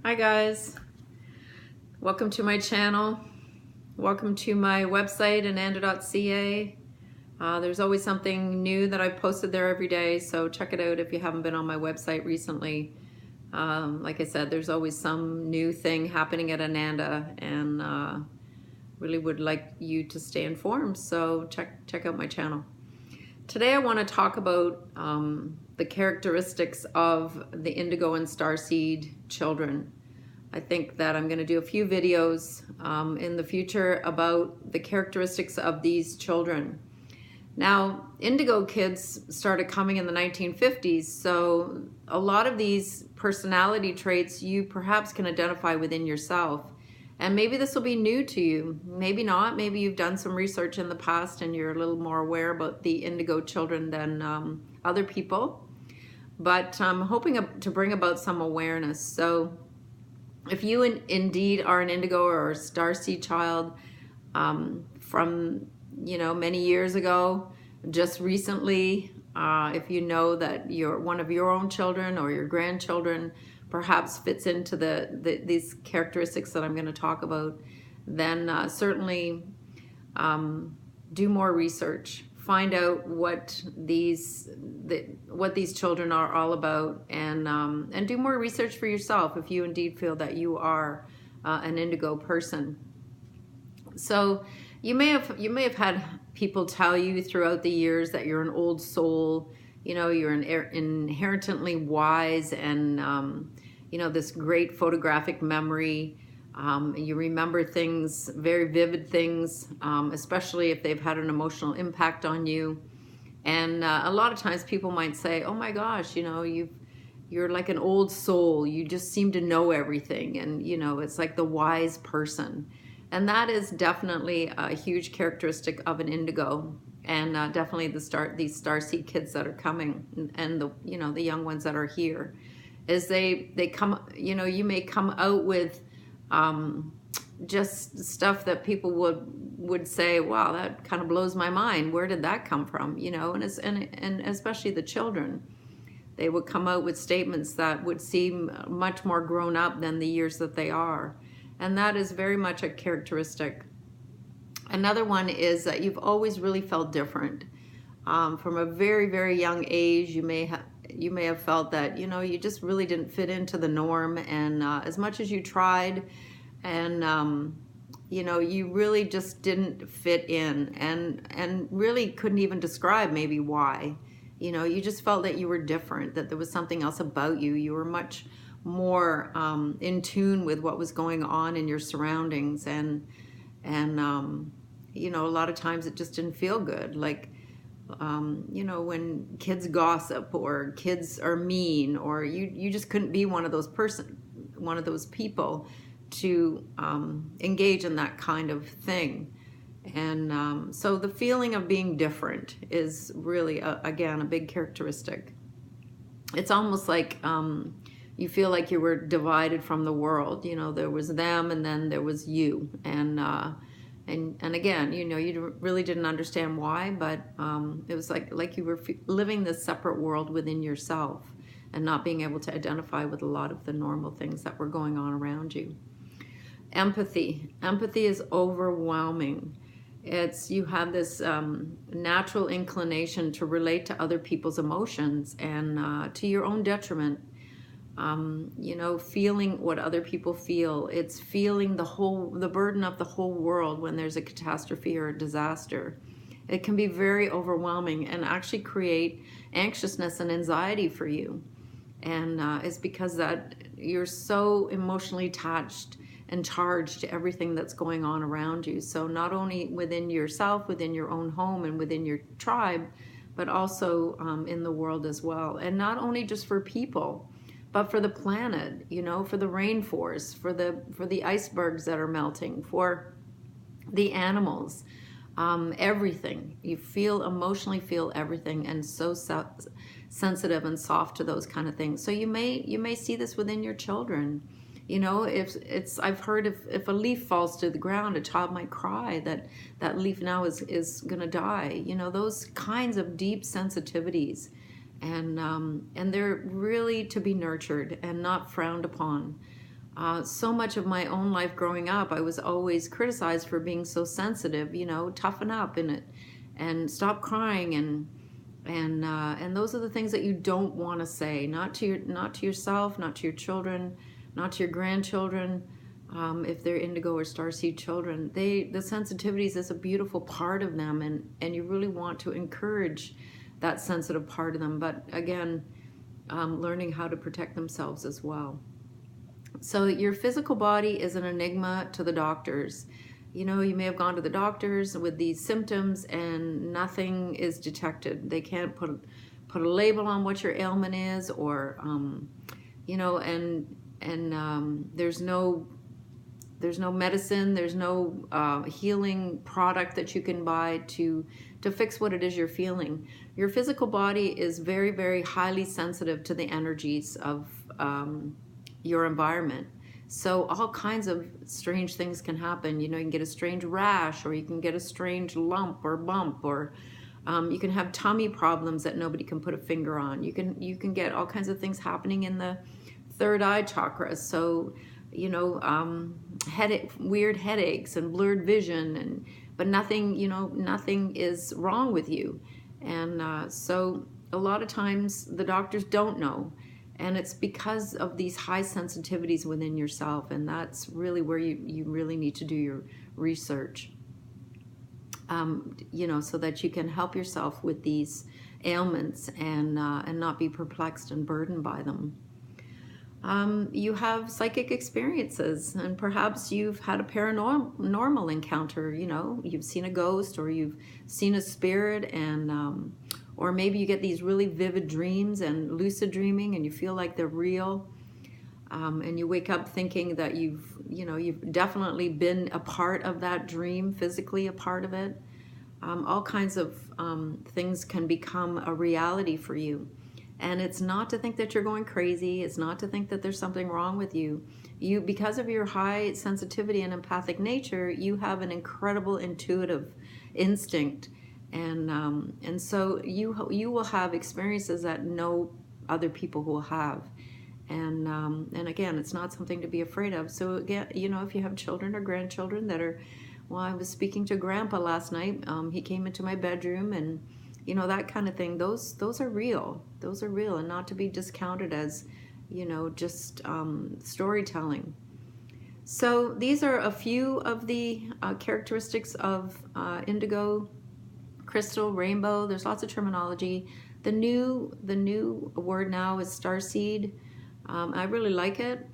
Hi guys, welcome to my channel. Welcome to my website, annanda.ca. There's always something new that I've posted there every day, so check it out if you haven't been on my website recently. Like I said, there's always some new thing happening at Annanda, and really would like you to stay informed, so check out my channel. Today I want to talk about the characteristics of the indigo and starseed children. I think that I'm going to do a few videos in the future about the characteristics of these children. Now, indigo kids started coming in the 1950s, so a lot of these personality traits you perhaps can identify within yourself. And maybe this will be new to you, maybe not. Maybe you've done some research in the past and you're a little more aware about the indigo children than other people. But I'm hoping to bring about some awareness. So if you indeed are an indigo or a starseed child from many years ago, just recently, if you know that one of your own children or your grandchildren perhaps fits into these characteristics that I'm going to talk about, then certainly do more research. Find out what these children are all about, and do more research for yourself if you indeed feel that you are an indigo person. So you may have had people tell you throughout the years that you're an old soul, you're inherently wise, and this great photographic memory. You remember things, very vivid things, especially if they've had an emotional impact on you. And a lot of times people might say, oh my gosh, you're like an old soul. You just seem to know everything. And, it's like the wise person. And that is definitely a huge characteristic of an indigo. And definitely these starseed kids that are coming, and the young ones that are here, is they come, you may come out with just stuff that people would say, wow, that kind of blows my mind. Where did that come from? And especially the children, they would come out with statements that would seem much more grown up than the years that they are. And that is very much a characteristic. Another one is that you've always really felt different. From a very, very young age, you may have felt that, you just really didn't fit into the norm. And as much as you tried, and, you really just didn't fit in, and really couldn't even describe maybe why. You just felt that you were different, that there was something else about you. You were much more in tune with what was going on in your surroundings. And a lot of times it just didn't feel good. Like, when kids gossip or kids are mean, or you just couldn't be one of those people to engage in that kind of thing. And so the feeling of being different is really, again, a big characteristic. It's almost like you feel like you were divided from the world. There was them and then there was you. And again, you really didn't understand why, but it was like you were living this separate world within yourself and not being able to identify with a lot of the normal things that were going on around you. Empathy is overwhelming. You have this natural inclination to relate to other people's emotions, and to your own detriment. Feeling what other people feel. It's feeling the burden of the whole world when there's a catastrophe or a disaster. It can be very overwhelming and actually create anxiousness and anxiety for you. And it's because that you're so emotionally attached and charged to everything that's going on around you. So not only within yourself, within your own home and within your tribe, but also in the world as well. And not only just for people, but for the planet, for the rainforest, for the icebergs that are melting, for the animals, everything. You emotionally feel everything, and so sensitive and soft to those kind of things. So you may see this within your children. I've heard if a leaf falls to the ground, a child might cry that leaf now is gonna die. Those kinds of deep sensitivities. And they're really to be nurtured and not frowned upon. So much of my own life growing up, I was always criticized for being so sensitive. You know, toughen up in it, and stop crying, and those are the things that you don't want to say, not to yourself, not to your children, not to your grandchildren. If they're indigo or starseed children, the sensitivities is a beautiful part of them, and you really want to encourage that sensitive part of them. But again, learning how to protect themselves as well. So your physical body is an enigma to the doctors. You know, you may have gone to the doctors with these symptoms and nothing is detected. They can't put a label on what your ailment is, or you know, and there's no medicine, there's no healing product that you can buy to fix what it is you're feeling. Your physical body is very, very highly sensitive to the energies of your environment. So all kinds of strange things can happen. You know, you can get a strange rash, or you can get a strange lump or bump, or you can have tummy problems that nobody can put a finger on. You can get all kinds of things happening in the third eye chakra. So, you know, weird headaches and blurred vision, but nothing, you know, nothing is wrong with you. And so a lot of times the doctors don't know. And it's because of these high sensitivities within yourself. And that's really where you really need to do your research, you know, so that you can help yourself with these ailments and not be perplexed and burdened by them. You have psychic experiences, and perhaps you've had a paranormal encounter. You know, you've seen a ghost, or you've seen a spirit, and or maybe you get these really vivid dreams and lucid dreaming, and you feel like they're real. And you wake up thinking that you've definitely been a part of that dream, physically a part of it. All kinds of things can become a reality for you. And it's not to think that you're going crazy. It's not to think that there's something wrong with you. Because of your high sensitivity and empathic nature, you have an incredible intuitive instinct. And so you will have experiences that no other people will have. And again, it's not something to be afraid of. So again, you know, if you have children or grandchildren that are, well, I was speaking to Grandpa last night. He came into my bedroom, and you know, that kind of thing. Those are real. Those are real, and not to be discounted as, you know, just storytelling. So these are a few of the characteristics of indigo, crystal, rainbow. There's lots of terminology. The new word now is starseed. I really like it.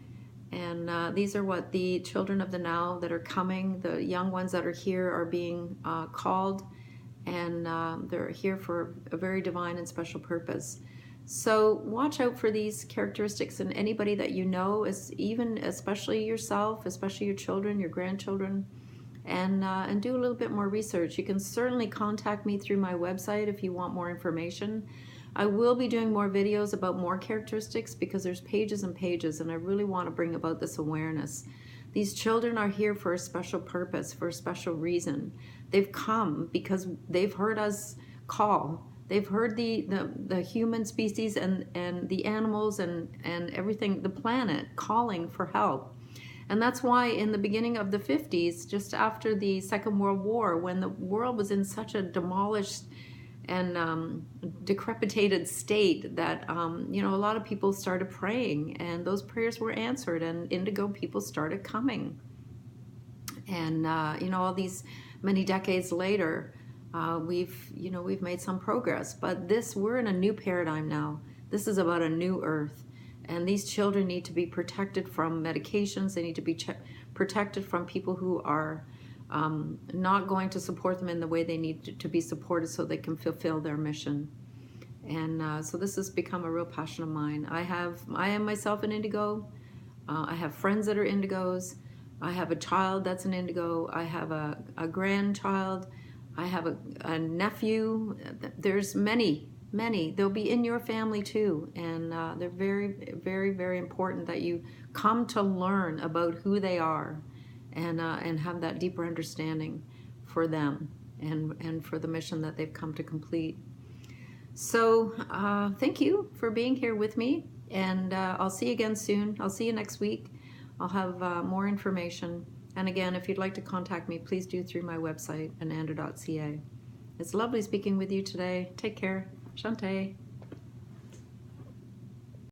And these are what the children of the now that are coming, the young ones that are here are being called. And they're here for a very divine and special purpose. So watch out for these characteristics in anybody that you know, especially yourself, especially your children, your grandchildren, and do a little bit more research. You can certainly contact me through my website if you want more information. I will be doing more videos about more characteristics because there's pages and pages, and I really want to bring about this awareness. These children are here for a special purpose, for a special reason. They've come because they've heard us call. They've heard the human species and the animals and everything, the planet, calling for help. And that's why in the beginning of the 50s, just after the Second World War, when the world was in such a demolished and decrepitated state, that you know, a lot of people started praying, and those prayers were answered, and indigo people started coming. And you know, all these many decades later, we've made some progress. But we're in a new paradigm now. This is about a new earth, and these children need to be protected from medications. They need to be protected from people who are not going to support them in the way they need to be supported, so they can fulfill their mission. And so this has become a real passion of mine. I am myself an indigo. I have friends that are indigos. I have a child that's an indigo. I have a grandchild. I have a nephew. There's many. They'll be in your family too. And they're very, very, very important that you come to learn about who they are, and have that deeper understanding for them and for the mission that they've come to complete. So thank you for being here with me, and I'll see you again soon. I'll see you next week. I'll have more information. And again, if you'd like to contact me, please do through my website, annanda.ca. It's lovely speaking with you today. Take care. Shante.